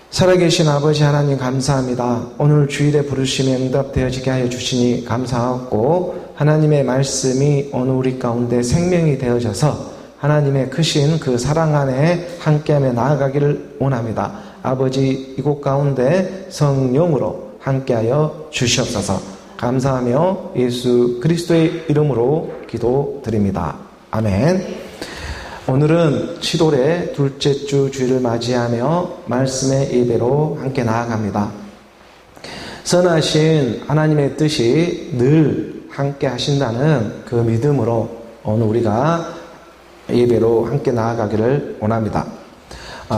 살아계신 아버지 하나님 감사합니다. 오늘 주일에 부르심에 응답되어지게 하여 주시니 감사하고, 하나님의 말씀이 오늘 우리 가운데 생명이 되어져서 하나님의 크신 그 사랑 안에 함께하며 나아가기를 원합니다. 아버지, 이곳 가운데 성령으로 함께하여 주시옵소서. 감사하며 예수 그리스도의 이름으로 기도드립니다. 아멘. 오늘은 7월의 둘째 주 주일을 맞이하며 말씀의 예배로 함께 나아갑니다. 선하신 하나님의 뜻이 늘 함께 하신다는 그 믿음으로 오늘 우리가 예배로 함께 나아가기를 원합니다.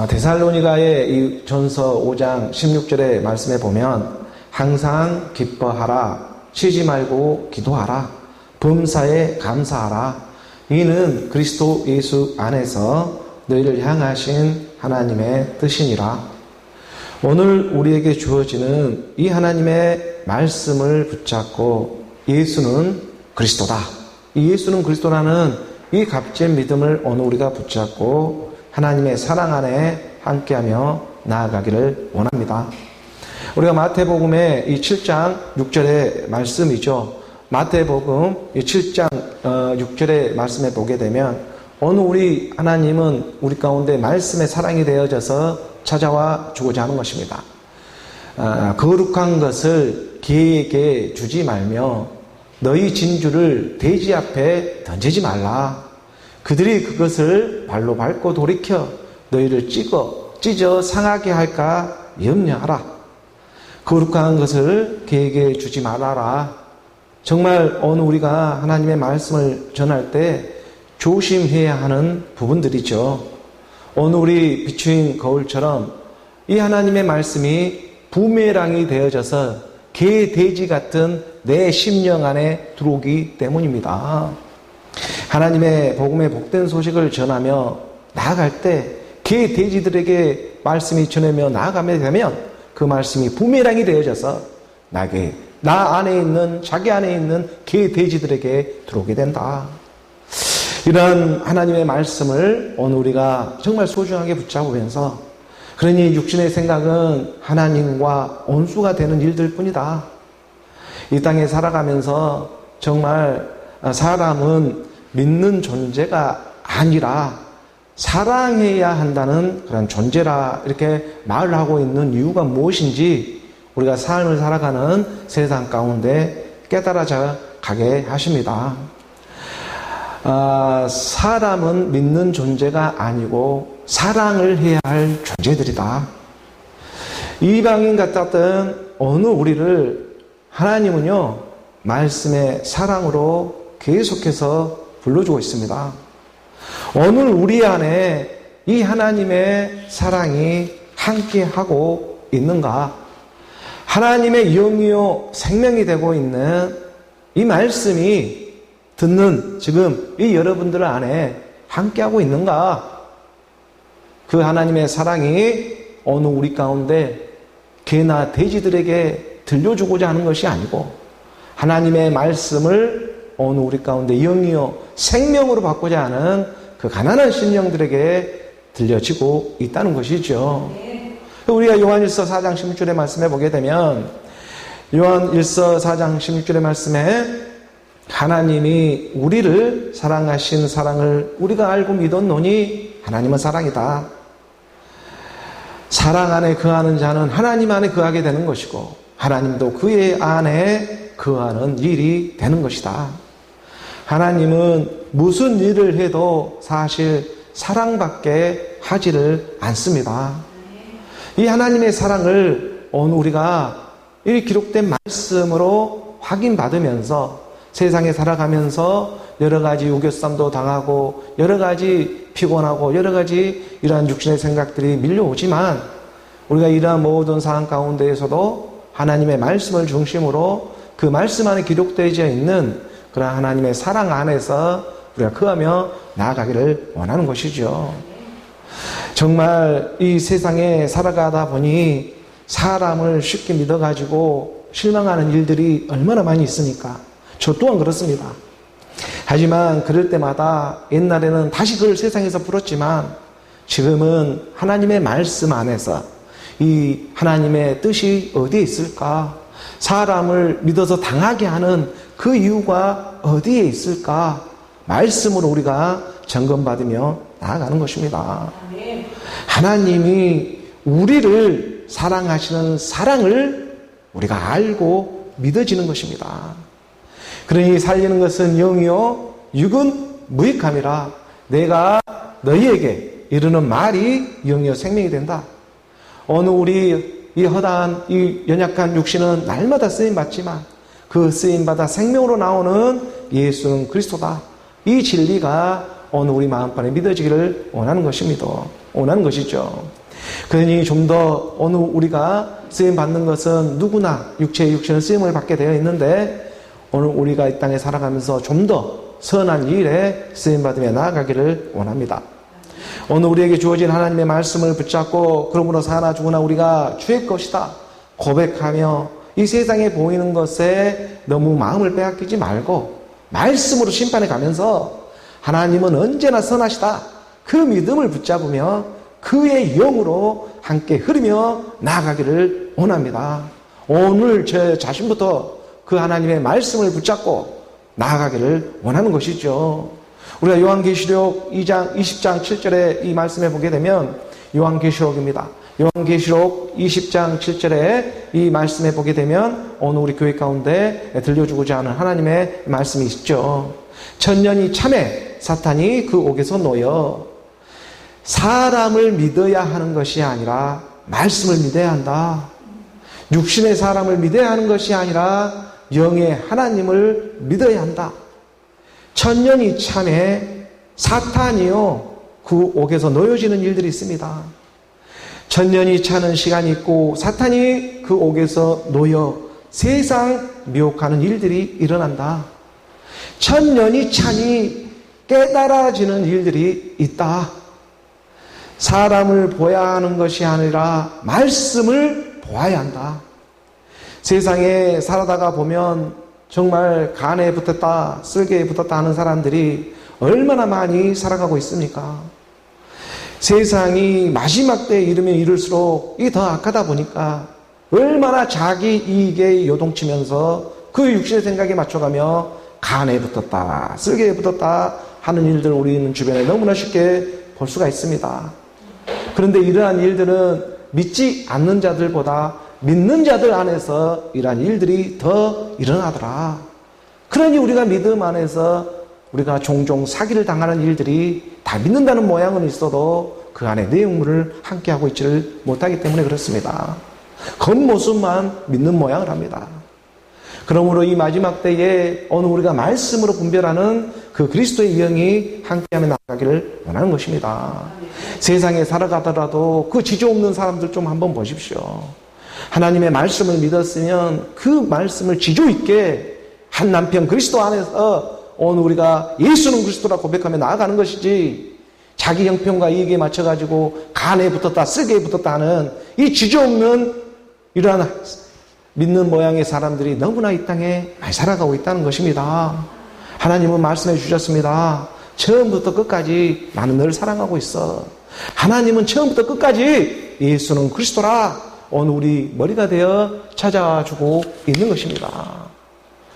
데살로니가의 이 전서 5장 16절의 말씀에 보면 항상 기뻐하라, 쉬지 말고 기도하라, 범사에 감사하라, 이는 그리스도 예수 안에서 너희를 향하신 하나님의 뜻이니라. 오늘 우리에게 주어지는 이 하나님의 말씀을 붙잡고 예수는 그리스도다, 이 예수는 그리스도라는 이 값진 믿음을 오늘 우리가 붙잡고 하나님의 사랑 안에 함께하며 나아가기를 원합니다. 우리가 마태복음의 이 7장 6절의 말씀이죠. 마태복음 7장 6절의 말씀에 보게 되면 오늘 우리 하나님은 우리 가운데 말씀의 사랑이 되어져서 찾아와 주고자 하는 것입니다. 거룩한 것을 개에게 주지 말며 너희 진주를 돼지 앞에 던지지 말라. 그들이 그것을 발로 밟고 돌이켜 너희를 찢어 상하게 할까 염려하라. 거룩한 것을 개에게 주지 말아라. 정말 오늘 우리가 하나님의 말씀을 전할 때 조심해야 하는 부분들이죠. 오늘 우리 비추인 거울처럼 이 하나님의 말씀이 부메랑이 되어져서 개, 돼지 같은 내 심령 안에 들어오기 때문입니다. 하나님의 복음의 복된 소식을 전하며 나아갈 때 개, 돼지들에게 말씀이 전하며 나아가게 되면 그 말씀이 부메랑이 되어져서 나 안에 있는, 자기 안에 있는 개, 돼지들에게 들어오게 된다. 이러한 하나님의 말씀을 오늘 우리가 정말 소중하게 붙잡으면서, 그러니 육신의 생각은 하나님과 원수가 되는 일들 뿐이다. 이 땅에 살아가면서 정말 사람은 믿는 존재가 아니라 사랑해야 한다는 그런 존재라 이렇게 말을 하고 있는 이유가 무엇인지 우리가 삶을 살아가는 세상 가운데 깨달아져 가게 하십니다. 사람은 믿는 존재가 아니고 사랑을 해야 할 존재들이다. 이방인 같았던 어느 우리를 하나님은요, 말씀의 사랑으로 계속해서 불러주고 있습니다. 오늘 우리 안에 이 하나님의 사랑이 함께하고 있는가? 하나님의 영이요 생명이 되고 있는 이 말씀이 듣는 지금 이 여러분들 안에 함께하고 있는가? 그 하나님의 사랑이 어느 우리 가운데 개나 돼지들에게 들려주고자 하는 것이 아니고 하나님의 말씀을 어느 우리 가운데 영이요 생명으로 바꾸자 하는 그 가난한 심령들에게 들려지고 있다는 것이죠. 우리가 요한일서 4장 16절의 말씀에 보게 되면 요한일서 4장 16절의 말씀에 하나님이 우리를 사랑하신 사랑을 우리가 알고 믿었노니 하나님은 사랑이다. 사랑 안에 거하는 자는 하나님 안에 거하게 되는 것이고 하나님도 그의 안에 거하는 일이 되는 것이다. 하나님은 무슨 일을 해도 사실 사랑밖에 하지를 않습니다. 이 하나님의 사랑을 오늘 우리가 이 기록된 말씀으로 확인받으면서 세상에 살아가면서 여러 가지 우겨쌈도 당하고 여러 가지 피곤하고 여러 가지 이러한 육신의 생각들이 밀려오지만 우리가 이러한 모든 상황 가운데에서도 하나님의 말씀을 중심으로 그 말씀 안에 기록되어 있는 그런 하나님의 사랑 안에서 우리가 거하며 나아가기를 원하는 것이죠. 정말 이 세상에 살아가다 보니 사람을 쉽게 믿어가지고 실망하는 일들이 얼마나 많이 있으니까 저 또한 그렇습니다. 하지만 그럴 때마다 옛날에는 다시 그걸 세상에서 풀었지만 지금은 하나님의 말씀 안에서 이 하나님의 뜻이 어디에 있을까? 사람을 믿어서 당하게 하는 그 이유가 어디에 있을까? 말씀으로 우리가 점검받으며 나아가는 것입니다. 하나님이 우리를 사랑하시는 사랑을 우리가 알고 믿어지는 것입니다. 그러니 살리는 것은 영이요 육은 무익함이라. 내가 너희에게 이르는 말이 영이요 생명이 된다. 오늘 우리 이 허다한 이 연약한 육신은 날마다 쓰임받지만 그 쓰임받아 생명으로 나오는 예수는 그리스도다. 이 진리가 오늘 우리 마음판에 믿어지기를 원하는 것입니다. 원하는 것이죠. 그러니 좀 더 오늘 우리가 쓰임받는 것은 누구나 육체의 육신은 쓰임을 받게 되어 있는데 오늘 우리가 이 땅에 살아가면서 좀 더 선한 일에 쓰임받으며 나아가기를 원합니다. 오늘 우리에게 주어진 하나님의 말씀을 붙잡고 그러므로 사나 죽으나 우리가 주의 것이다 고백하며 이 세상에 보이는 것에 너무 마음을 빼앗기지 말고 말씀으로 심판해 가면서 하나님은 언제나 선하시다 그 믿음을 붙잡으며 그의 영으로 함께 흐르며 나아가기를 원합니다. 오늘 제 자신부터 그 하나님의 말씀을 붙잡고 나아가기를 원하는 것이죠. 우리가 요한계시록 2장 20장 7절에 이 말씀에 보게 되면 요한계시록입니다. 요한계시록 20장 7절에 이 말씀에 보게 되면 오늘 우리 교회 가운데 들려주고자 하는 하나님의 말씀이 있죠. 천년이 참에 사탄이 그 옥에서 놓여 사람을 믿어야 하는 것이 아니라 말씀을 믿어야 한다. 육신의 사람을 믿어야 하는 것이 아니라 영의 하나님을 믿어야 한다. 천년이 참에 사탄이요 그 옥에서 놓여지는 일들이 있습니다. 천년이 차는 시간이 있고 사탄이 그 옥에서 놓여 세상 미혹하는 일들이 일어난다. 천년이 차니 깨달아지는 일들이 있다. 사람을 보아야 하는 것이 아니라 말씀을 보아야 한다. 세상에 살아다가 보면 정말 간에 붙었다, 쓸개에 붙었다 하는 사람들이 얼마나 많이 살아가고 있습니까? 세상이 마지막 때에 이르면 이를수록 이게 더 악하다 보니까 얼마나 자기 이익에 요동치면서 그 육신의 생각에 맞춰가며 간에 붙었다, 쓸개에 붙었다 하는 일들을 우리는 주변에 너무나 쉽게 볼 수가 있습니다. 그런데 이러한 일들은 믿지 않는 자들보다 믿는 자들 안에서 이러한 일들이 더 일어나더라. 그러니 우리가 믿음 안에서 우리가 종종 사기를 당하는 일들이 다 믿는다는 모양은 있어도 그 안에 내용물을 함께하고 있지를 못하기 때문에 그렇습니다. 겉모습만 믿는 모양을 합니다. 그러므로 이 마지막 때에 오늘 우리가 말씀으로 분별하는 그 그리스도의 영이 함께하며 나아가기를 원하는 것입니다. 세상에 살아가더라도 그 지조 없는 사람들 좀 한번 보십시오. 하나님의 말씀을 믿었으면 그 말씀을 지조 있게 한 남편 그리스도 안에서 오늘 우리가 예수는 그리스도라 고백하며 나아가는 것이지 자기 형편과 이익에 맞춰가지고 간에 붙었다 쓸개에 붙었다 하는 이 지조 없는 이러한 믿는 모양의 사람들이 너무나 이 땅에 많이 살아가고 있다는 것입니다. 하나님은 말씀해 주셨습니다. 처음부터 끝까지 나는 너를 사랑하고 있어. 하나님은 처음부터 끝까지 예수는 그리스도라 오늘 우리 머리가 되어 찾아주고 있는 것입니다.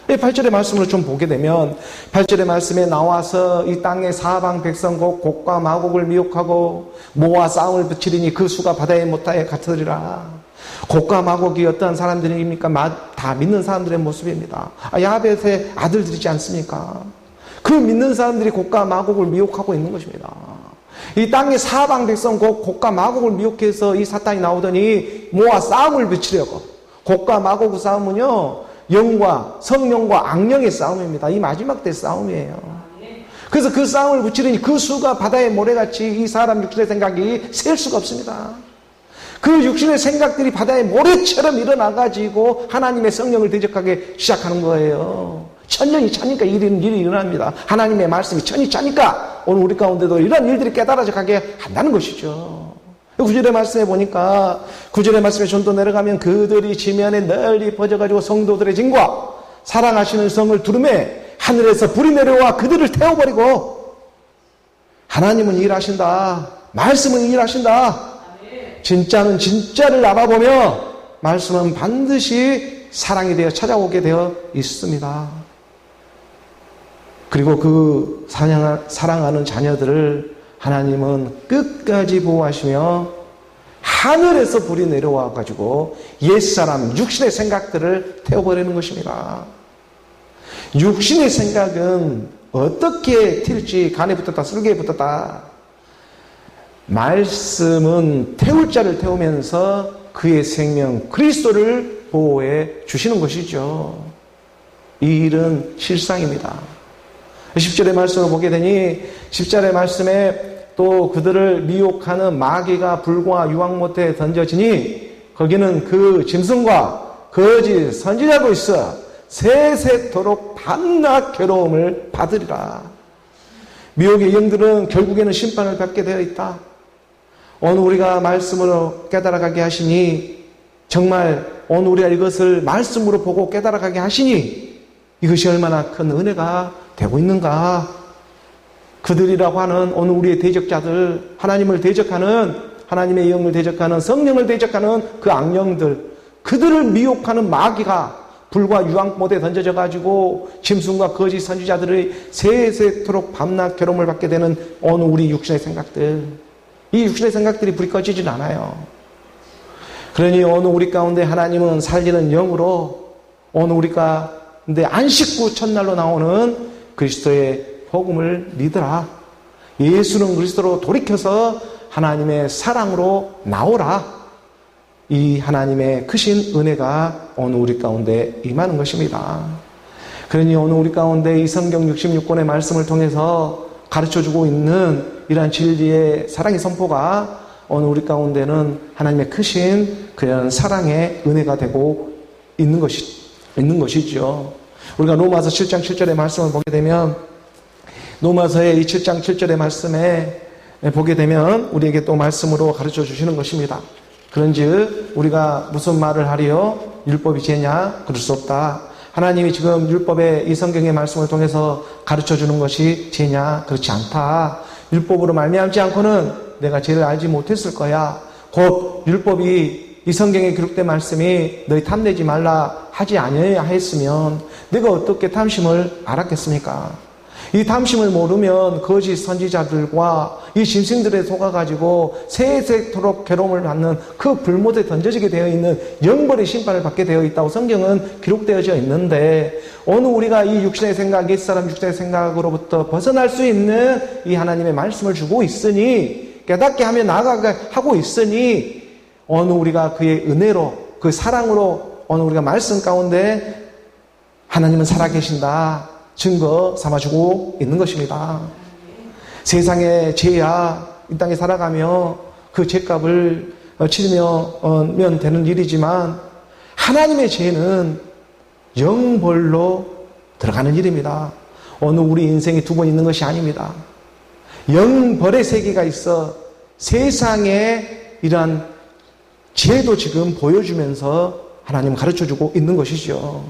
8절의 말씀을 좀 보게 되면 8절의 말씀에 나와서 이 땅의 사방 백성 곧 곡과 마곡을 미혹하고 모아 싸움을 붙이리니 그 수가 바다의 모타에 같으리라. 곡과 마곡이 어떠한 사람들입니까? 다 믿는 사람들의 모습입니다. 야벳의 아들들이지 않습니까? 그 믿는 사람들이 곡과 마곡을 미혹하고 있는 것입니다. 이 땅의 사방 백성 곡과 마곡을 미혹해서 이 사탄이 나오더니 모아 싸움을 붙이려고. 곡과 마곡의 싸움은요 영과 성령과 악령의 싸움입니다. 이 마지막 때 싸움이에요. 그래서 그 싸움을 붙이려니 그 수가 바다의 모래같이 이 사람 육신의 생각이 셀 수가 없습니다. 그 육신의 생각들이 바다의 모래처럼 일어나가지고 하나님의 성령을 대적하기 시작하는 거예요. 천년이 차니까 일이 일어납니다. 하나님의 말씀이 천이 차니까 오늘 우리 가운데도 이런 일들이 깨달아져 가게 한다는 것이죠. 9절의 말씀에 보니까 9절의 말씀에 좀 더 내려가면 그들이 지면에 널리 퍼져가지고 성도들의 진과 사랑하시는 성을 두름에 하늘에서 불이 내려와 그들을 태워버리고 하나님은 일하신다. 말씀은 일하신다. 진짜는 진짜를 알아보며 말씀은 반드시 사랑이 되어 찾아오게 되어 있습니다. 그리고 그 사랑하는 자녀들을 하나님은 끝까지 보호하시며 하늘에서 불이 내려와 가지고 옛사람 육신의 생각들을 태워버리는 것입니다. 육신의 생각은 어떻게 튈지 간에 붙었다 쓸개에 붙었다. 말씀은 태울 자를 태우면서 그의 생명 그리스도를 보호해 주시는 것이죠. 이 일은 실상입니다. 10절의 말씀을 보게 되니 10절의 말씀에 또 그들을 미혹하는 마귀가 불과 유황 못에 던져지니 거기는 그 짐승과 거짓 선지자도 있어 세세토록 밤낮 괴로움을 받으리라. 미혹의 영들은 결국에는 심판을 받게 되어 있다. 오늘 우리가 말씀으로 깨달아가게 하시니 정말 오늘 우리가 이것을 말씀으로 보고 깨달아가게 하시니 이것이 얼마나 큰 은혜가 되고 있는가. 그들이라고 하는 오늘 우리의 대적자들, 하나님을 대적하는, 하나님의 영을 대적하는, 성령을 대적하는 그 악령들, 그들을 미혹하는 마귀가 불과 유황못에 던져져 가지고 짐승과 거짓 선지자들의 세세토록 밤낮 괴로움을 받게 되는 오늘 우리 육신의 생각들, 이 육신의 생각들이 불이 꺼지진 않아요. 그러니 오늘 우리 가운데 하나님은 살리는 영으로 오늘 우리 가운데 안식구 첫날로 나오는 그리스도의 복음을 믿으라. 예수는 그리스도로 돌이켜서 하나님의 사랑으로 나오라. 이 하나님의 크신 은혜가 오늘 우리 가운데 임하는 것입니다. 그러니 오늘 우리 가운데 이 성경 66권의 말씀을 통해서 가르쳐주고 있는 이러한 진리의 사랑의 선포가 오늘 우리 가운데는 하나님의 크신 그런 사랑의 은혜가 되고 있는 것이죠. 우리가 로마서 7장 7절의 말씀을 보게 되면 로마서의 이 7장 7절의 말씀에 보게 되면 우리에게 또 말씀으로 가르쳐 주시는 것입니다. 그런즉 우리가 무슨 말을 하리요? 율법이 죄냐? 그럴 수 없다. 하나님이 지금 율법의 이 성경의 말씀을 통해서 가르쳐 주는 것이 죄냐? 그렇지 않다. 율법으로 말미암지 않고는 내가 죄를 알지 못했을 거야. 곧 율법이 이 성경에 기록된 말씀이 너희 탐내지 말라 하지 아니하여 했으면 내가 어떻게 탐심을 알았겠습니까? 이 탐심을 모르면 거짓 선지자들과 이 짐승들에 속아가지고 세세토록 괴로움을 받는 그 불못에 던져지게 되어 있는 영벌의 심판을 받게 되어 있다고 성경은 기록되어져 있는데 오늘 우리가 이 육신의 생각, 옛사람 육신의 생각으로부터 벗어날 수 있는 이 하나님의 말씀을 주고 있으니 깨닫게 하며 나아가게 하고 있으니 오늘 우리가 그의 은혜로 그 사랑으로 오늘 우리가 말씀 가운데 하나님은 살아계신다 증거 삼아주고 있는 것입니다. 세상의 죄야 이 땅에 살아가며 그 죄값을 치르면 되는 일이지만 하나님의 죄는 영벌로 들어가는 일입니다. 오늘 우리 인생이 두 번 있는 것이 아닙니다. 영벌의 세계가 있어 세상에 이러한 죄도 지금 보여주면서 하나님 가르쳐주고 있는 것이죠.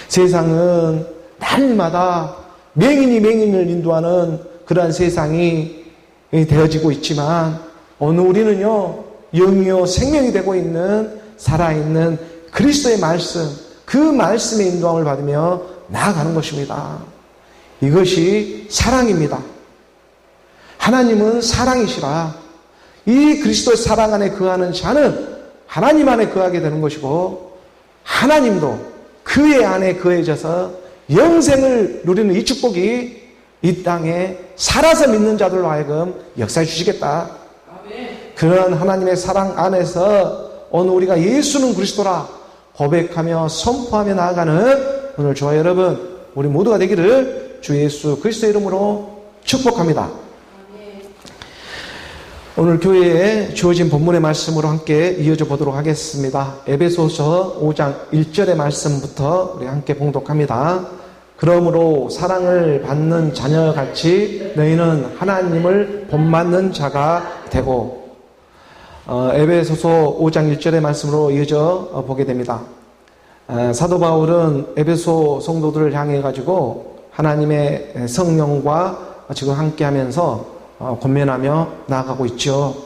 세상은 날마다 맹인이 맹인을 인도하는 그러한 세상이 되어지고 있지만 오늘 우리는요 영이요 생명이 되고 있는 살아있는 그리스도의 말씀 그 말씀의 인도함을 받으며 나아가는 것입니다. 이것이 사랑입니다. 하나님은 사랑이시라. 이 그리스도의 사랑 안에 거하는 자는 하나님 안에 거하게 되는 것이고 하나님도 그의 안에 거해져서 영생을 누리는 이 축복이 이 땅에 살아서 믿는 자들로 하여금 역사해 주시겠다. 그런 하나님의 사랑 안에서 오늘 우리가 예수는 그리스도라 고백하며 선포하며 나아가는 오늘 저와 여러분 우리 모두가 되기를 주 예수 그리스도의 이름으로 축복합니다. 오늘 교회에 주어진 본문의 말씀으로 함께 이어져 보도록 하겠습니다. 에베소서 5장 1절의 말씀부터 우리 함께 봉독합니다. 그러므로 사랑을 받는 자녀같이 너희는 하나님을 본받는 자가 되고 에베소서 5장 1절의 말씀으로 이어져 보게 됩니다. 사도 바울은 에베소 성도들을 향해 가지고 하나님의 성령과 지금 함께하면서 권면하며 나아가고 있죠.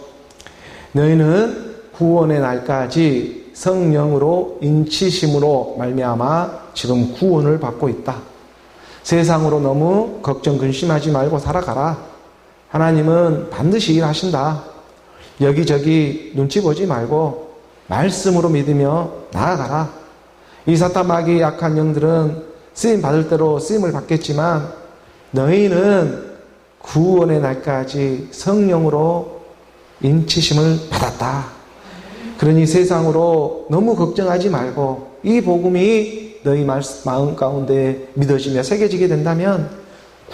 너희는 구원의 날까지 성령으로 인치심으로 말미암아 지금 구원을 받고 있다. 세상으로 너무 걱정 근심하지 말고 살아가라. 하나님은 반드시 일하신다. 여기저기 눈치 보지 말고 말씀으로 믿으며 나아가라. 이 사탄 마귀의 약한 영들은 쓰임 받을 대로 쓰임을 받겠지만 너희는 구원의 날까지 성령으로 인치심을 받았다. 그러니 세상으로 너무 걱정하지 말고 이 복음이 너희 마음 가운데 믿어지며 새겨지게 된다면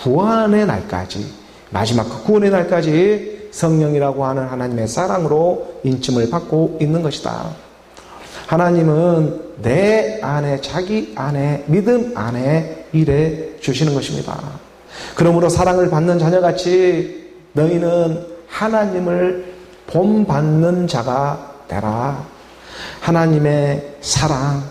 구원의 날까지, 마지막 그 구원의 날까지 성령이라고 하는 하나님의 사랑으로 인침을 받고 있는 것이다. 하나님은 내 안에, 자기 안에, 믿음 안에 일해 주시는 것입니다. 그러므로 사랑을 받는 자녀같이 너희는 하나님을 본받는 자가 되라. 하나님의 사랑,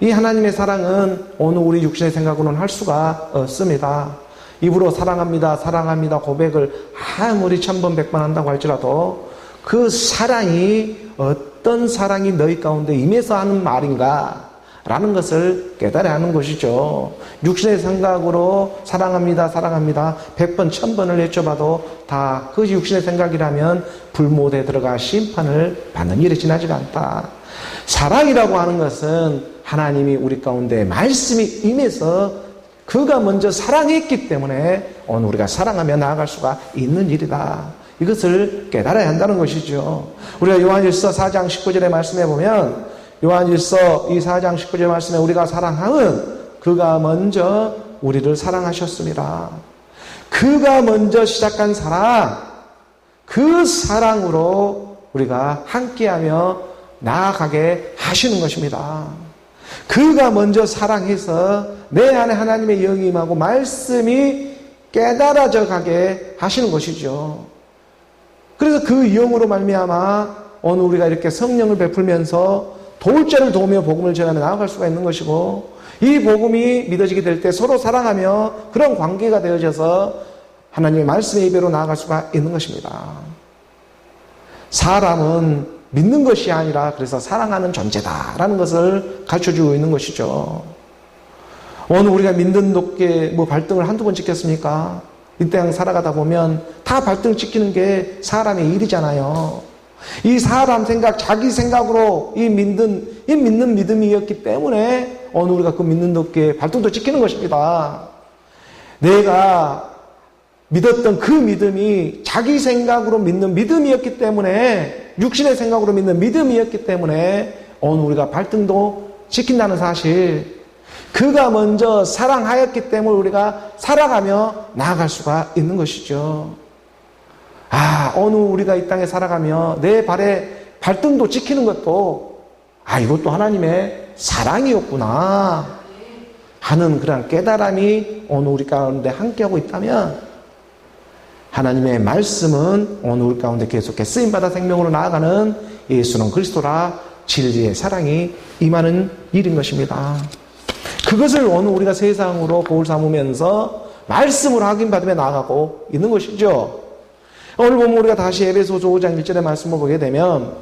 이 하나님의 사랑은 어느 우리 육신의 생각으로는 할 수가 없습니다. 입으로 사랑합니다, 사랑합니다 고백을 아무리 1000번 100번 한다고 할지라도 그 사랑이 어떤 사랑이 너희 가운데 임해서 하는 말인가 라는 것을 깨달아야 하는 것이죠. 육신의 생각으로 사랑합니다, 사랑합니다 100번 1000번을 외쳐봐도 다 그 육신의 생각이라면 불못에 들어가 심판을 받는 일에 지나지가 않다. 사랑이라고 하는 것은 하나님이 우리 가운데 말씀이 임해서 그가 먼저 사랑했기 때문에 오늘 우리가 사랑하며 나아갈 수가 있는 일이다. 이것을 깨달아야 한다는 것이죠. 우리가 요한일서 4장 19절의 말씀에 보면 요한일서 이 4장 19절 말씀에 우리가 사랑함은 그가 먼저 우리를 사랑하셨습니다. 그가 먼저 시작한 사랑, 그 사랑으로 우리가 함께하며 나아가게 하시는 것입니다. 그가 먼저 사랑해서 내 안에 하나님의 영이 임하고 말씀이 깨달아져 가게 하시는 것이죠. 그래서 그 영으로 말미암아 오늘 우리가 이렇게 성령을 베풀면서 도울 자를 도우며 복음을 전하며 나아갈 수가 있는 것이고, 이 복음이 믿어지게 될 때 서로 사랑하며 그런 관계가 되어져서 하나님의 말씀의 예배로 나아갈 수가 있는 것입니다. 사람은 믿는 것이 아니라 그래서 사랑하는 존재다라는 것을 가르쳐주고 있는 것이죠. 오늘 우리가 믿는 높게 발등을 한두 번 찍겠습니까? 이 땅 살아가다 보면 다 발등 찍히는 게 사람의 일이잖아요. 이 사람 생각, 자기 생각으로 이 믿는 믿음이었기 때문에 오늘 우리가 그 믿는 높게 발등도 찍히는 것입니다. 내가 믿었던 그 믿음이 자기 생각으로 믿는 믿음이었기 때문에, 육신의 생각으로 믿는 믿음이었기 때문에 오늘 우리가 발등도 찍힌다는 사실, 그가 먼저 사랑하였기 때문에 우리가 살아가며 나아갈 수가 있는 것이죠. 오늘 우리가 이 땅에 살아가며 내 발에 발등도 찍히는 것도 이것도 하나님의 사랑이었구나 하는 그런 깨달음이 오늘 우리 가운데 함께하고 있다면, 하나님의 말씀은 오늘 우리 가운데 계속해 쓰임받아 생명으로 나아가는 예수는 그리스도라 진리의 사랑이 임하는 일인 것입니다. 그것을 오늘 우리가 세상으로 거울 삼으면서 말씀으로 확인받으며 나아가고 있는 것이죠. 오늘 보면 우리가 다시 에베소서 5장 1절의 말씀을 보게 되면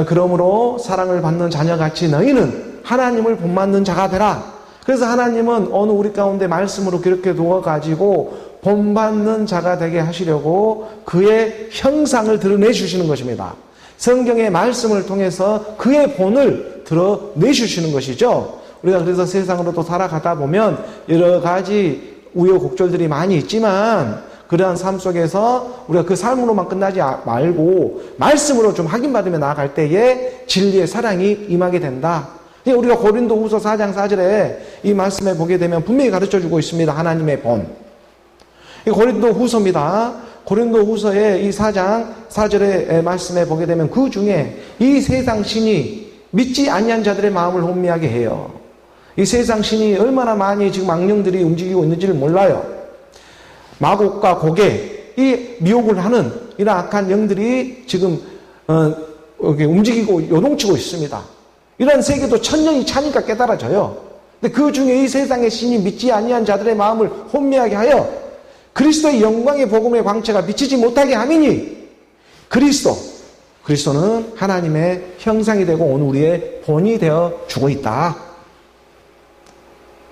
그러므로 사랑을 받는 자녀같이 너희는 하나님을 본받는 자가 되라. 그래서 하나님은 오늘 우리 가운데 말씀으로 그렇게 두어가지고 본받는 자가 되게 하시려고 그의 형상을 드러내 주시는 것입니다. 성경의 말씀을 통해서 그의 본을 드러내 주시는 것이죠. 우리가 그래서 세상으로 또 살아가다 보면 여러 가지 우여곡절들이 많이 있지만 그러한 삶 속에서 우리가 그 삶으로만 끝나지 말고 말씀으로 좀 확인받으며 나아갈 때에 진리의 사랑이 임하게 된다. 우리가 고린도후서 4장 4절에 이 말씀에 보게 되면 분명히 가르쳐주고 있습니다. 하나님의 본. 고린도후서입니다. 고린도후서의 이 4장 4절의 말씀에 보게 되면 그 중에 이 세상 신이 믿지 아니한 자들의 마음을 혼미하게 해요. 이 세상 신이 얼마나 많이 지금 악령들이 움직이고 있는지를 몰라요. 마곡과 고개, 이 미혹을 하는 이런 악한 영들이 지금 이렇게 움직이고 요동치고 있습니다. 이런 세계도 천년이 차니까 깨달아져요. 근데 그 중에 이 세상의 신이 믿지 아니한 자들의 마음을 혼미하게 하여 그리스도의 영광의 복음의 광채가 비치지 못하게 함이니 그리스도는 하나님의 형상이 되고 오늘 우리의 본이 되어 주고 있다.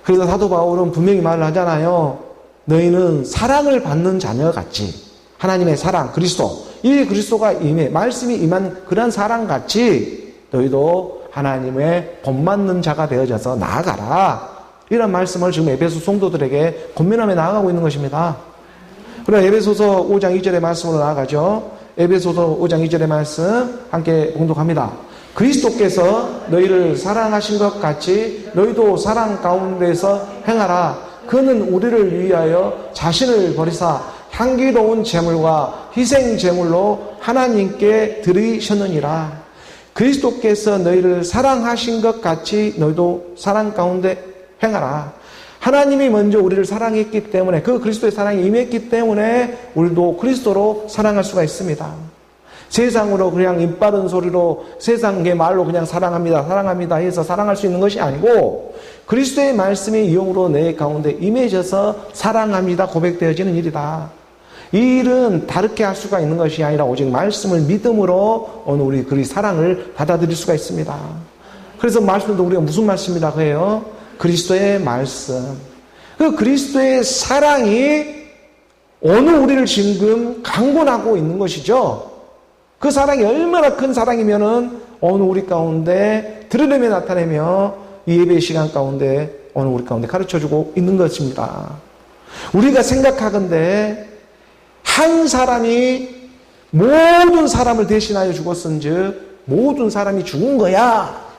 그래서 사도 바울은 분명히 말을 하잖아요. 너희는 사랑을 받는 자녀같이 하나님의 사랑, 그리스도, 이 그리스도가 말씀이 임한 그런 사랑같이 너희도 하나님의 본받는 자가 되어져서 나아가라. 이런 말씀을 지금 에베소 성도들에게 권면하며 나아가고 있는 것입니다. 그럼 에베소서 5장 2절의 말씀으로 나아가죠. 에베소서 5장 2절의 말씀 함께 봉독합니다. 그리스도께서 너희를 사랑하신 것 같이 너희도 사랑 가운데서 행하라. 그는 우리를 위하여 자신을 버리사 향기로운 제물과 희생 제물로 하나님께 드리셨느니라. 그리스도께서 너희를 사랑하신 것 같이 너희도 사랑 가운데 행하라. 하나님이 먼저 우리를 사랑했기 때문에 그 그리스도의 사랑이 임했기 때문에 우리도 그리스도로 사랑할 수가 있습니다. 세상으로 그냥 입 바른 소리로 세상의 말로 그냥 사랑합니다, 사랑합니다 해서 사랑할 수 있는 것이 아니고 그리스도의 말씀이 영으로 내 가운데 임해져서 사랑합니다 고백되어지는 일이다. 이 일은 다르게 할 수가 있는 것이 아니라 오직 말씀을 믿음으로 오늘 우리 그 사랑을 받아들일 수가 있습니다. 그래서 말씀도 우리가 무슨 말씀이라고 해요? 그리스도의 말씀. 그 그리스도의 사랑이 오늘 우리를 지금 강권하고 있는 것이죠. 그 사랑이 얼마나 큰 사랑이면은 오늘 우리 가운데 드러내며 나타내며 이 예배 시간 가운데 오늘 우리 가운데 가르쳐주고 있는 것입니다. 우리가 생각하건대 한 사람이 모든 사람을 대신하여 죽었은즉 모든 사람이 죽은 거야.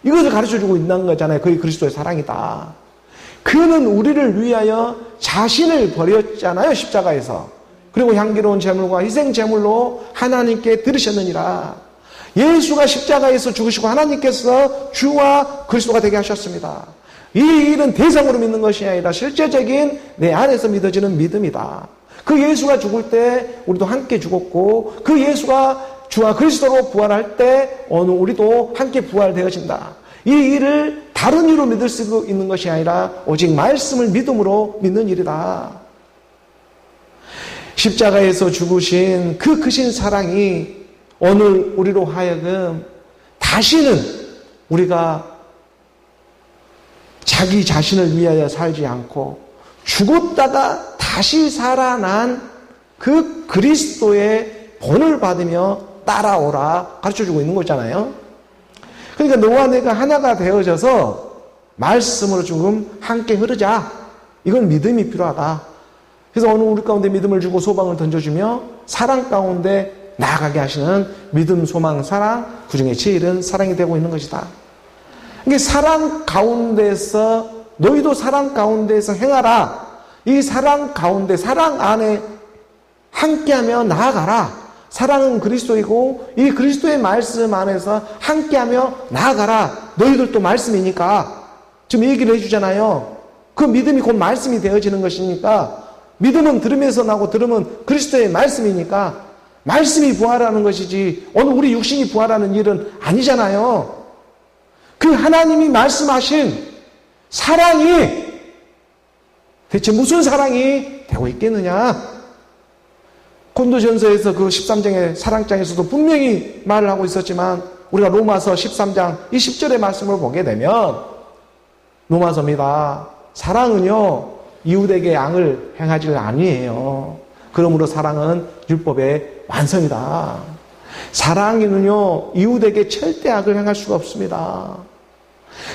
이것을 가르쳐주고 있는 거잖아요. 그게 그리스도의 사랑이다. 그는 우리를 위하여 자신을 버렸잖아요. 십자가에서. 그리고 향기로운 제물과 희생 제물로 하나님께 드리셨느니라. 예수가 십자가에서 죽으시고 하나님께서 주와 그리스도가 되게 하셨습니다. 이 일은 대상으로 믿는 것이 아니라 실제적인 내 안에서 믿어지는 믿음이다. 그 예수가 죽을 때 우리도 함께 죽었고 그 예수가 주와 그리스도로 부활할 때 오늘 우리도 함께 부활되어진다. 이 일을 다른 이유로 믿을 수 있는 것이 아니라 오직 말씀을 믿음으로 믿는 일이다. 십자가에서 죽으신 그 크신 사랑이 오늘 우리로 하여금 다시는 우리가 자기 자신을 위하여 살지 않고 죽었다가 다시 살아난 그 그리스도의 본을 받으며 따라오라 가르쳐주고 있는 거잖아요. 그러니까 너와 내가 하나가 되어져서 말씀으로 조금 함께 흐르자. 이건 믿음이 필요하다. 그래서 오늘 우리 가운데 믿음을 주고 소망을 던져주며 사랑 가운데 나아가게 하시는 믿음, 소망, 사랑, 그중에 제일은 사랑이 되고 있는 것이다. 이게 사랑 가운데서 너희도 사랑 가운데서 행하라. 이 사랑 가운데 사랑 안에 함께하며 나아가라. 사랑은 그리스도이고 이 그리스도의 말씀 안에서 함께하며 나아가라. 너희들도 말씀이니까 지금 얘기를 해주잖아요. 그 믿음이 곧 말씀이 되어지는 것이니까 믿음은 들으면서 나고 들으면 그리스도의 말씀이니까 말씀이 부활하는 것이지 오늘 우리 육신이 부활하는 일은 아니잖아요. 그 하나님이 말씀하신 사랑이 대체 무슨 사랑이 되고 있겠느냐? 고린도전서에서 그 13장의 사랑장에서도 분명히 말을 하고 있었지만 우리가 로마서 13장 이 10절의 말씀을 보게 되면 로마서입니다. 사랑은요 이웃에게 양을 행하지를 아니에요. 그러므로 사랑은 율법의 완성이다. 사랑에는요 이웃에게 절대 악을 행할 수가 없습니다.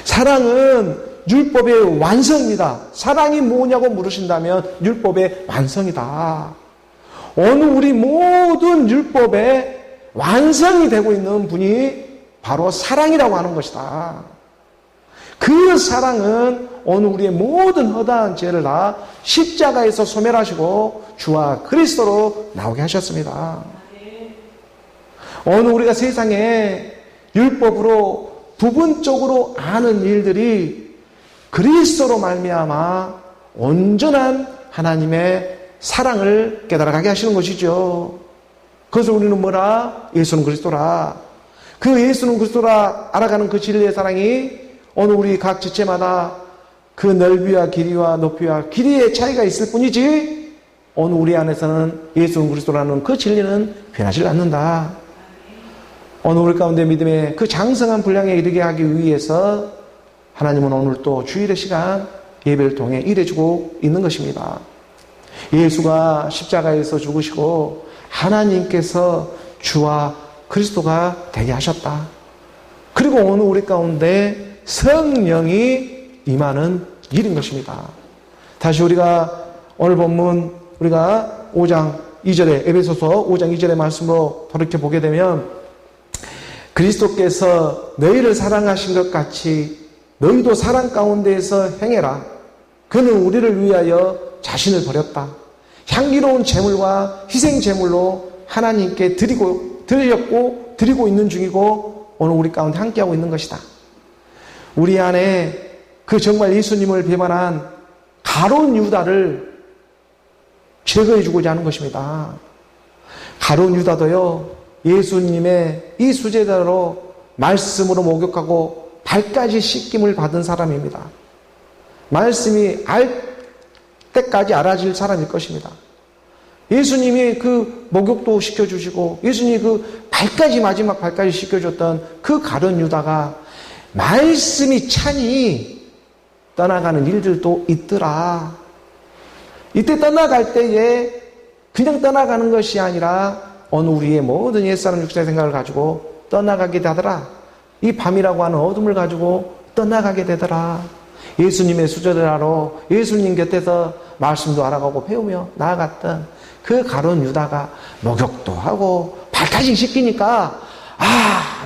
사랑은 율법의 완성입니다. 사랑이 뭐냐고 물으신다면 율법의 완성이다. 오늘 우리 모든 율법의 완성이 되고 있는 분이 바로 사랑이라고 하는 것이다. 그 사랑은 오늘 우리의 모든 허다한 죄를 다 십자가에서 소멸하시고 주와 그리스도로 나오게 하셨습니다. 오늘 우리가 세상에 율법으로 부분적으로 아는 일들이 그리스도로 말미암아 온전한 하나님의 사랑을 깨달아가게 하시는 것이죠. 그래서 우리는 뭐라? 예수는 그리스도라. 그 예수는 그리스도라 알아가는 그 진리의 사랑이 오늘 우리 각 지체마다 그 넓이와 길이와 높이와 길이의 차이가 있을 뿐이지 오늘 우리 안에서는 예수는 그리스도라는 그 진리는 변하지 않는다. 오늘 우리 가운데 믿음의 그 장성한 분량에 이르게 하기 위해서 하나님은 오늘 또 주일의 시간 예배를 통해 일해주고 있는 것입니다. 예수가 십자가에서 죽으시고 하나님께서 주와 그리스도가 되게 하셨다. 그리고 오늘 우리 가운데 성령이 임하는 일인 것입니다. 다시 우리가 오늘 본문 우리가 5장 2절에 에베소서 5장 2절의 말씀으로 돌이켜 보게 되면 그리스도께서 너희를 사랑하신 것 같이 너희도 사랑 가운데에서 행해라. 그는 우리를 위하여 자신을 버렸다. 향기로운 제물과 희생 제물로 하나님께 드리고 있는 중이고 오늘 우리 가운데 함께하고 있는 것이다. 우리 안에 그 정말 예수님을 배반한 가룟 유다를 제거해 주고자 하는 것입니다. 가룟 유다도요, 예수님의 이 수제자로 말씀으로 목욕하고 발까지 씻김을 받은 사람입니다. 말씀이 알 때까지 알아질 사람일 것입니다. 예수님이 그 목욕도 시켜주시고 예수님이 그 발까지 마지막 발까지 씻겨줬던 그 가룟 유다가 말씀이 차니 떠나가는 일들도 있더라. 이때 떠나갈 때에 그냥 떠나가는 것이 아니라 어느 우리의 모든 옛사람 육신의 생각을 가지고 떠나가게 되더라. 이 밤이라고 하는 어둠을 가지고 떠나가게 되더라. 예수님의 수제자로 예수님 곁에서 말씀도 알아가고 배우며 나아갔던 그 가룟 유다가 목욕도 하고 발까지 씻기니까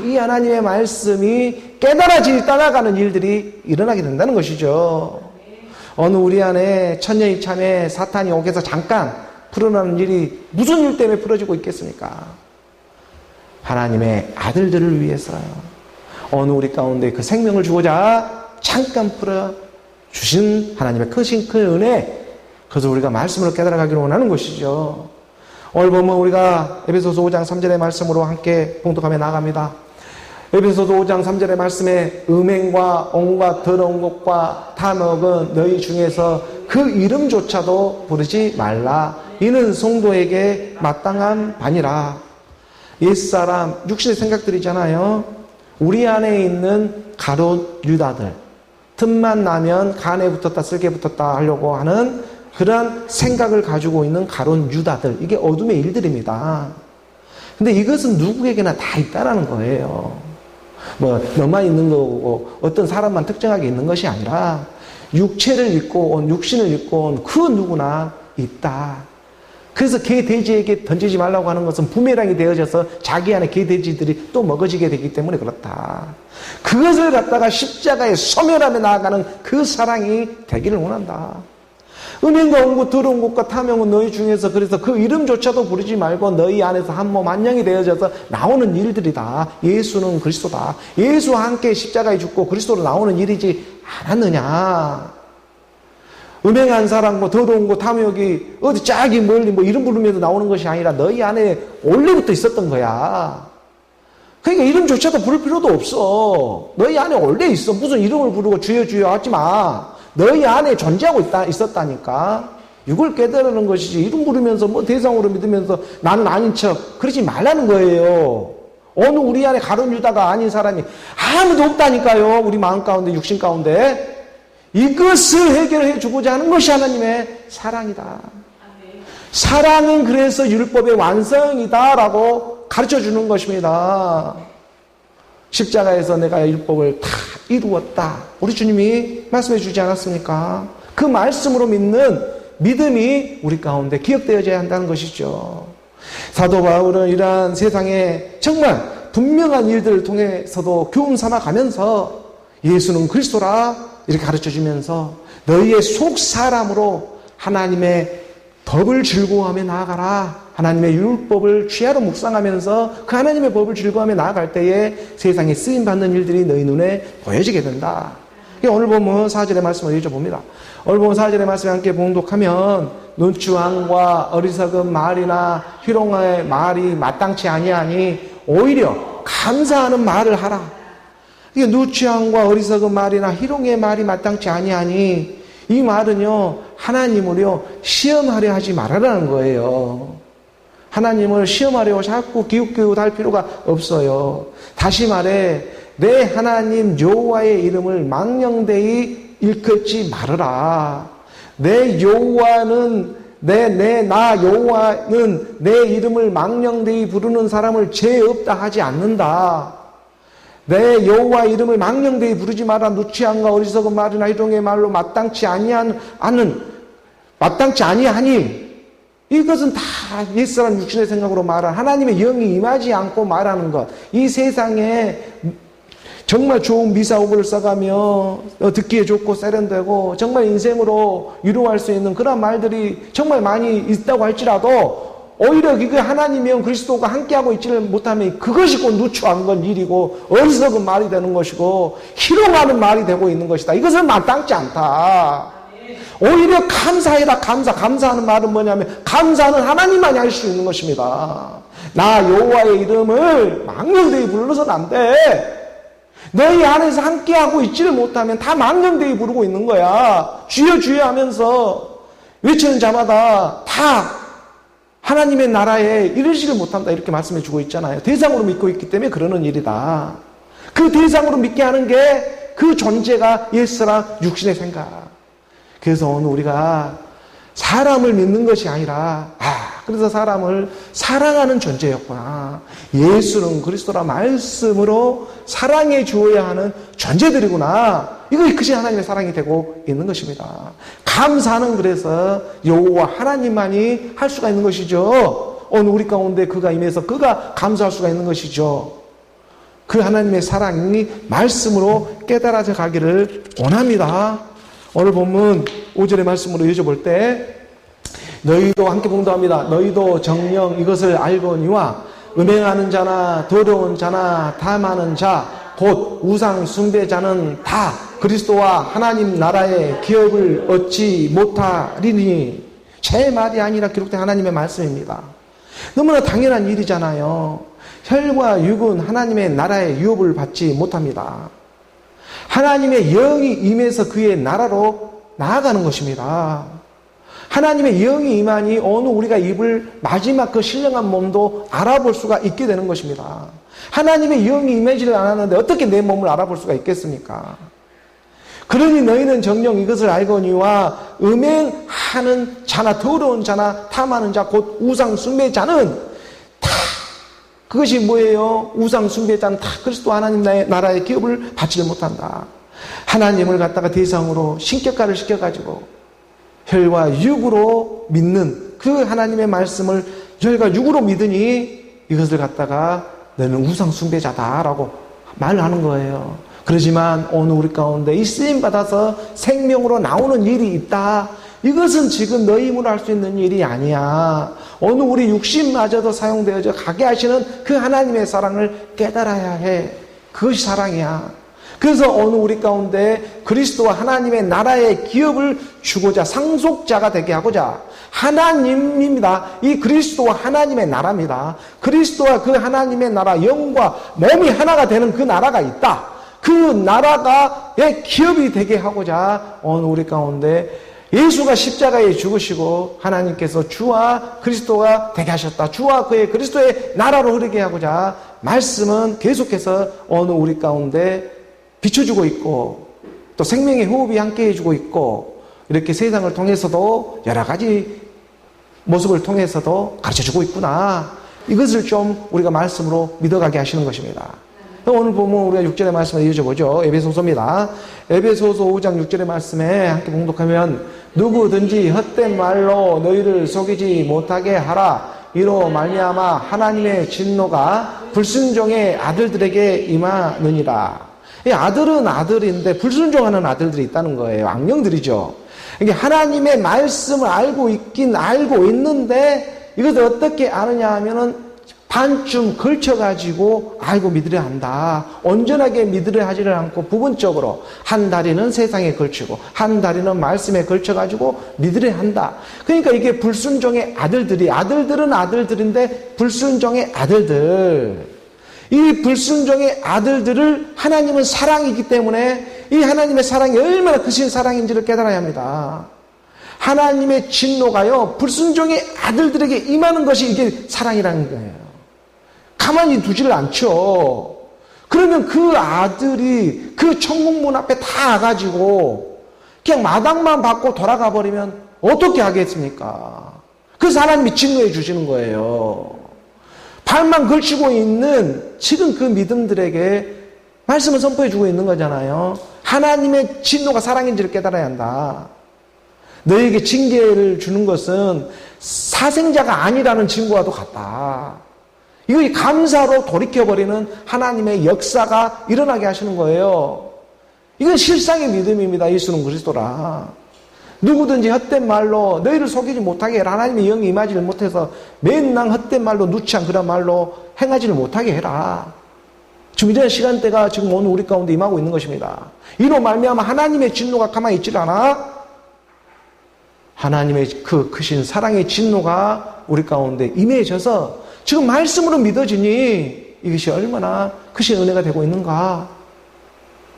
이 하나님의 말씀이 깨달아지 떠나가는 일들이 일어나게 된다는 것이죠. 어느 우리 안에 천년이참에 사탄이 옥에서 잠깐 풀어나는 일이 무슨 일 때문에 풀어지고 있겠습니까? 하나님의 아들들을 위해서 어느 우리 가운데 그 생명을 주고자 잠깐 풀어주신 하나님의 크신 큰 은혜, 그래서 우리가 말씀으로 깨달아가기를 원하는 것이죠. 오늘 보면 우리가 에베소서 5장 3절의 말씀으로 함께 봉독하며 나아갑니다. 에베소서 5장 3절의 말씀에 음행과 온갖 더러운 것과 탐욕은 너희 중에서 그 이름조차도 부르지 말라. 이는 성도에게 마땅한 바니라. 옛사람 육신의 생각들이잖아요. 우리 안에 있는 가룟 유다들, 틈만 나면 간에 붙었다 쓸개 붙었다 하려고 하는 그런 생각을 가지고 있는 가룟 유다들, 이게 어둠의 일들입니다. 근데 이것은 누구에게나 다 있다라는 거예요. 너만 있는 거고 어떤 사람만 특정하게 있는 것이 아니라 육체를 입고 온, 육신을 입고 온 그 누구나 있다. 그래서 개 돼지에게 던지지 말라고 하는 것은 부메랑이 되어져서 자기 안에 개 돼지들이 또 먹어지게 되기 때문에 그렇다. 그것을 갖다가 십자가에 소멸하며 나아가는 그 사랑이 되기를 원한다. 음행과 온고 더러운 것과 탐욕은 너희 중에서 그래서 그 이름조차도 부르지 말고 너희 안에서 한 몸 한 영이 되어져서 나오는 일들이다. 예수는 그리스도다. 예수와 함께 십자가에 죽고 그리스도로 나오는 일이지 않았느냐. 음행한 사람과 더러운 것, 탐욕이 어디 짝이 멀리 이름 부르면서 나오는 것이 아니라 너희 안에 원래부터 있었던 거야. 그러니까 이름조차도 부를 필요도 없어. 너희 안에 원래 있어. 무슨 이름을 부르고 주여 주여 하지 마. 너희 안에 존재하고 있었다니까. 이걸 깨달으는 것이지. 이름 부르면서 대상으로 믿으면서 나는 아닌 척 그러지 말라는 거예요. 어느 우리 안에 가룟 유다가 아닌 사람이 아무도 없다니까요. 우리 마음 가운데 육신 가운데. 이것을 해결해 주고자 하는 것이 하나님의 사랑이다. 사랑은 그래서 율법의 완성이다라고 가르쳐 주는 것입니다. 십자가에서 내가 율법을 다 이루었다. 우리 주님이 말씀해 주지 않았습니까? 그 말씀으로 믿는 믿음이 우리 가운데 기억되어져야 한다는 것이죠. 사도 바울은 이러한 세상에 정말 분명한 일들을 통해서도 교훈 삼아 가면서 예수는 그리스도라 이렇게 가르쳐주면서 너희의 속 사람으로 하나님의 법을 즐거워하며 나아가라. 하나님의 율법을 취하로 묵상하면서 그 하나님의 법을 즐거워하며 나아갈 때에 세상에 쓰임받는 일들이 너희 눈에 보여지게 된다. 오늘 보면 4절의 말씀을 읽어봅니다. 오늘 보면 4절의 말씀을 함께 봉독하면 눈치왕과 어리석은 말이나 희롱의 말이 마땅치 아니하니 오히려 감사하는 말을 하라. 이게 누추함과 어리석은 말이나 희롱의 말이 마땅치 아니하니 이 말은요 하나님을요 시험하려 하지 말아라는 거예요. 하나님을 시험하려고 자꾸 기웃기웃할 필요가 없어요. 다시 말해 내 하나님 여호와의 이름을 망령되이 일컫지 말아라. 내 여호와는 나 여호와는 내 이름을 망령되이 부르는 사람을 죄 없다 하지 않는다. 내 여호와 이름을 망령되이 부르지 마라. 누치함과 어리석은 말이나 희롱의 말로 마땅치 아니하니 이것은 다 옛사람 육신의 생각으로 말한 하나님의 영이 임하지 않고 말하는 것. 이 세상에 정말 좋은 미사오브를 써가며 듣기에 좋고 세련되고 정말 인생으로 위로할 수 있는 그런 말들이 정말 많이 있다고 할지라도 오히려 그게 하나님의 영 그리스도가 함께하고 있지를 못하면 그것이 곧 누추한 건 일이고 어리석은 말이 되는 것이고 희롱하는 말이 되고 있는 것이다. 이것은 마땅치 않다. 오히려 감사해라. 감사하는 말은 뭐냐면 감사는 하나님만이 할 수 있는 것입니다. 나 여호와의 이름을 망령되이 불러서는 안 돼. 너희 안에서 함께하고 있지를 못하면 다 망령되이 부르고 있는 거야. 주여 주여 하면서 외치는 자마다 다 하나님의 나라에 이르지를 못한다. 이렇게 말씀해 주고 있잖아요. 대상으로 믿고 있기 때문에 그러는 일이다. 그 대상으로 믿게 하는 게 그 존재가 옛사람 육신의 생각. 그래서 오늘 우리가 사람을 믿는 것이 아니라 그래서 사람을 사랑하는 존재였구나. 예수는 그리스도라 말씀으로 사랑해 주어야 하는 존재들이구나. 이것이 하나님의 사랑이 되고 있는 것입니다. 감사는 그래서 여호와 하나님만이 할 수가 있는 것이죠. 오늘 우리 가운데 그가 임해서 그가 감사할 수가 있는 것이죠. 그 하나님의 사랑이 말씀으로 깨달아져 가기를 원합니다. 오늘 본문 5절의 말씀으로 읽어볼 때 너희도 함께 봉독합니다. 너희도 정녕 이것을 알거니와 음행하는 자나 더러운 자나 탐하는 자 곧 우상 숭배자는 다 그리스도와 하나님 나라의 기업을 얻지 못하리니. 제 말이 아니라 기록된 하나님의 말씀입니다. 너무나 당연한 일이잖아요. 혈과 육은 하나님의 나라의 유업을 받지 못합니다. 하나님의 영이 임해서 그의 나라로 나아가는 것입니다. 하나님의 영이 임하니 어느 우리가 입을 마지막 그 신령한 몸도 알아볼 수가 있게 되는 것입니다. 하나님의 영이 임하지를 않았는데 어떻게 내 몸을 알아볼 수가 있겠습니까? 그러니 너희는 정녕 이것을 알거니와 음행하는 자나 더러운 자나 탐하는 자 곧 우상 숭배자는 다 그것이 뭐예요? 우상 숭배자는 다 그리스도 하나님 나라의 기업을 받지를 못한다. 하나님을 갖다가 대상으로 신격화를 시켜가지고 혈과 육으로 믿는 그 하나님의 말씀을 혈과 육으로 믿으니 이것을 갖다가 너는 우상 숭배자다라고 말하는 거예요. 그러지만 오늘 우리 가운데 이 쓰임 받아서 생명으로 나오는 일이 있다. 이것은 지금 너희 힘으로 할 수 있는 일이 아니야. 오늘 우리 육신마저도 사용되어져 가게 하시는 그 하나님의 사랑을 깨달아야 해. 그것이 사랑이야. 그래서 오늘 우리 가운데 그리스도와 하나님의 나라의 기업을 주고자 상속자가 되게 하고자 하나님입니다. 이 그리스도와 하나님의 나라입니다. 그리스도와 그 하나님의 나라 영과 몸이 하나가 되는 그 나라가 있다. 그 나라가의 기업이 되게 하고자 오늘 우리 가운데 예수가 십자가에 죽으시고 하나님께서 주와 그리스도가 되게 하셨다. 주와 그의 그리스도의 나라로 흐르게 하고자 말씀은 계속해서 오늘 우리 가운데 비춰주고 있고 또 생명의 호흡이 함께 해주고 있고 이렇게 세상을 통해서도 여러 가지 모습을 통해서도 가르쳐주고 있구나. 이것을 좀 우리가 말씀으로 믿어가게 하시는 것입니다. 오늘 보면 우리가 6절의 말씀을 읽어보죠. 에베소서입니다. 에베소서 5장 6절의 말씀에 함께 봉독하면 누구든지 헛된 말로 너희를 속이지 못하게 하라. 이로 말미암아 하나님의 진노가 불순종의 아들들에게 임하느니라. 이 아들은 아들인데 불순종하는 아들들이 있다는 거예요. 악령들이죠. 이게 하나님의 말씀을 알고 있긴 알고 있는데 이것을 어떻게 아느냐 하면은 반쯤 걸쳐가지고 알고 믿으려 한다. 온전하게 믿으려 하지를 않고 부분적으로 한 다리는 세상에 걸치고 한 다리는 말씀에 걸쳐가지고 믿으려 한다. 그러니까 이게 불순종의 아들들은 아들들인데 불순종의 아들들. 이 불순종의 아들들을 하나님은 사랑이기 때문에 이 하나님의 사랑이 얼마나 크신 사랑인지를 깨달아야 합니다. 하나님의 진노가요, 불순종의 아들들에게 임하는 것이 이게 사랑이라는 거예요. 가만히 두지를 않죠. 그러면 그 아들이 그 천국문 앞에 다 와가지고 그냥 마당만 받고 돌아가 버리면 어떻게 하겠습니까? 그래서 하나님이 진노해 주시는 거예요. 발만 걸치고 있는 지금 그 믿음들에게 말씀을 선포해 주고 있는 거잖아요. 하나님의 진노가 사랑인지를 깨달아야 한다. 너에게 징계를 주는 것은 사생자가 아니라는 증거와도 같다. 이거 감사로 돌이켜버리는 하나님의 역사가 일어나게 하시는 거예요. 이건 실상의 믿음입니다. 예수는 그리스도라. 누구든지 헛된 말로 너희를 속이지 못하게 해라. 하나님의 영이 임하지를 못해서 맨날 헛된 말로 누추한 그런 말로 행하지를 못하게 해라. 지금 이런 시간대가 지금 오늘 우리 가운데 임하고 있는 것입니다. 이로 말미암아 하나님의 진노가 가만히 있질 않아. 하나님의 그 크신 사랑의 진노가 우리 가운데 임해져서 지금 말씀으로 믿어지니 이것이 얼마나 크신 은혜가 되고 있는가.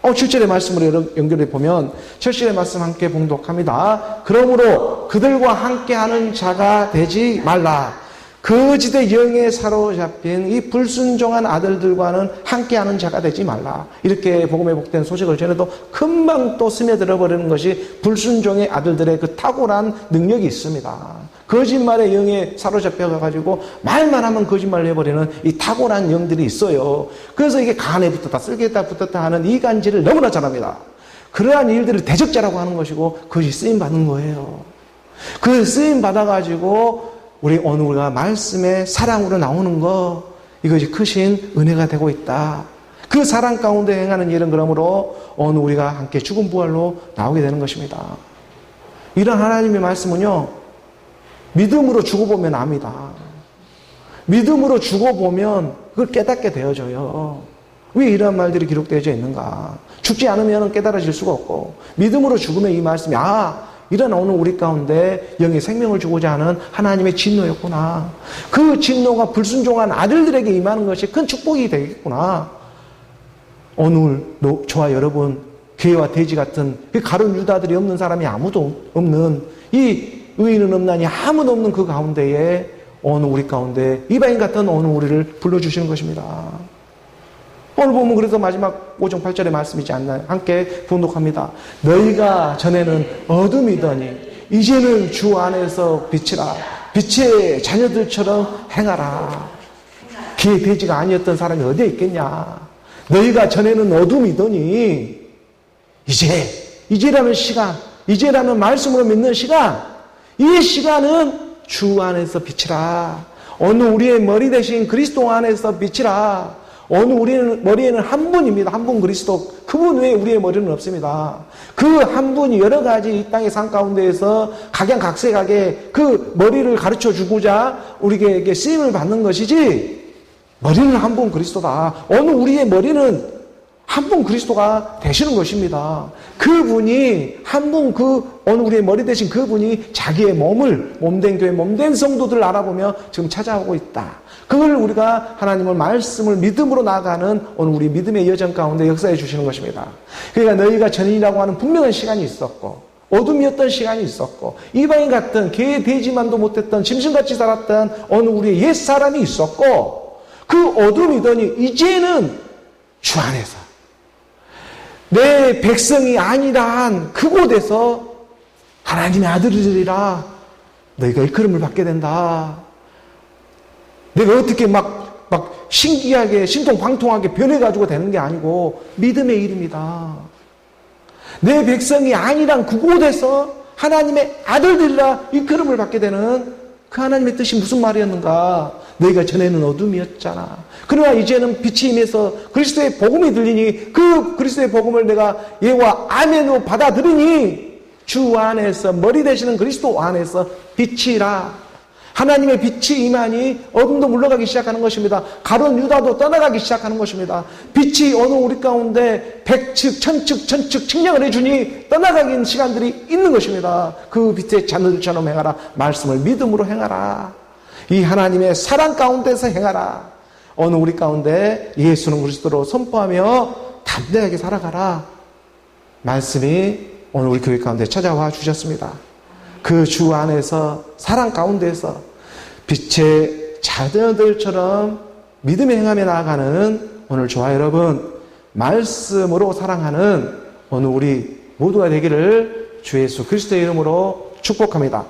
7절의 말씀으로 연결해 보면 7절의 말씀 함께 봉독합니다. 그러므로 그들과 함께하는 자가 되지 말라. 거짓의 영에 사로잡힌 이 불순종한 아들들과는 함께하는 자가 되지 말라. 이렇게 복음에 복된 소식을 전해도 금방 또 스며들어 버리는 것이 불순종의 아들들의 그 탁월한 능력이 있습니다. 거짓말의 영에 사로잡혀가지고 말만 하면 거짓말을 해버리는 이 탁월한 영들이 있어요. 그래서 이게 간에 붙었다 쓸겠다 붙었다 하는 이간질을 너무나 잘합니다. 그러한 일들을 대적자라고 하는 것이고 그것이 쓰임받는 거예요. 그 쓰임받아가지고 우리가 말씀의 사랑으로 나오는 거, 이것이 크신 은혜가 되고 있다. 그 사랑 가운데 행하는 일은 그러므로 오늘 우리가 함께 죽은 부활로 나오게 되는 것입니다. 이런 하나님의 말씀은요, 믿음으로 죽어보면 압니다. 믿음으로 죽어보면 그걸 깨닫게 되어져요. 왜 이런 말들이 기록되어져 있는가? 죽지 않으면 깨달아질 수가 없고, 믿음으로 죽으면 이 말씀이, 이런 오늘 우리 가운데 영의 생명을 주고자 하는 하나님의 진노였구나. 그 진노가 불순종한 아들들에게 임하는 것이 큰 축복이 되겠구나. 오늘 저와 여러분, 괴와 돼지 같은 가룟 유다들이 없는 사람이 아무도 없는, 이 의인은 없나니 아무도 없는 그 가운데에 오늘 우리 가운데 이방인 같은 오늘 우리를 불러주시는 것입니다. 오늘 보면 그래서 마지막 5장 8절의 말씀이지 않나요? 함께 봉독합니다. 너희가 전에는 어둠이더니 이제는 주 안에서 빛이라. 빛의 자녀들처럼 행하라. 개 돼지가 아니었던 사람이 어디에 있겠냐. 너희가 전에는 어둠이더니 이제라는 시간, 이제라는 말씀으로 믿는 시간, 이 시간은 주 안에서 빛이라. 오늘 우리의 머리 대신 그리스도 안에서 빛이라. 오늘 우리는 머리에는 한 분입니다. 한 분 그리스도. 그분 외에 우리의 머리는 없습니다. 그 한 분이 여러 가지 이 땅의 산 가운데에서 각양각색하게 그 머리를 가르쳐 주고자 우리에게 쓰임을 받는 것이지, 머리는 한 분 그리스도다. 오늘 우리의 머리는 한 분 그리스도가 되시는 것입니다. 그분이 오늘 우리의 머리 되신 그분이 자기의 몸된 교회, 몸된 성도들을 알아보며 지금 찾아오고 있다. 그걸 우리가 하나님의 말씀을 믿음으로 나아가는 오늘 우리 믿음의 여정 가운데 역사해 주시는 것입니다. 그러니까 너희가 전인이라고 하는 분명한 시간이 있었고, 어둠이었던 시간이 있었고, 이방인 같은 개 돼지만도 못했던 짐승같이 살았던 어느 우리의 옛사람이 있었고, 그 어둠이더니 이제는 주 안에서 내 백성이 아니라 한 그곳에서 하나님의 아들들이라 너희가 일컬음을 받게 된다. 내가 어떻게 막 신기하게 신통방통하게 변해가지고 되는 게 아니고 믿음의 일입니다. 내 백성이 아니란 그곳에서 하나님의 아들들이라 일컬음을 받게 되는 그 하나님의 뜻이 무슨 말이었는가? 너희가 전에는 어둠이었잖아. 그러나 이제는 빛이 임해서 그리스도의 복음이 들리니 그 그리스도의 복음을 내가 예와 아멘으로 받아들이니 주 안에서 머리 되시는 그리스도 안에서 빛이라. 하나님의 빛이 임하니 어둠도 물러가기 시작하는 것입니다. 가룟 유다도 떠나가기 시작하는 것입니다. 빛이 어느 우리 가운데 백측, 천측 측량을 해주니 떠나가는 시간들이 있는 것입니다. 그 빛의 자녀들처럼 행하라. 말씀을 믿음으로 행하라. 이 하나님의 사랑 가운데서 행하라. 어느 우리 가운데 예수는 그리스도로 선포하며 담대하게 살아가라. 말씀이 오늘 우리 교회 가운데 찾아와 주셨습니다. 그 주 안에서 사랑 가운데서 빛의 자녀들처럼 믿음의 행함에 나아가는 오늘 저와 여러분, 말씀으로 사랑하는 오늘 우리 모두가 되기를 주 예수 그리스도의 이름으로 축복합니다.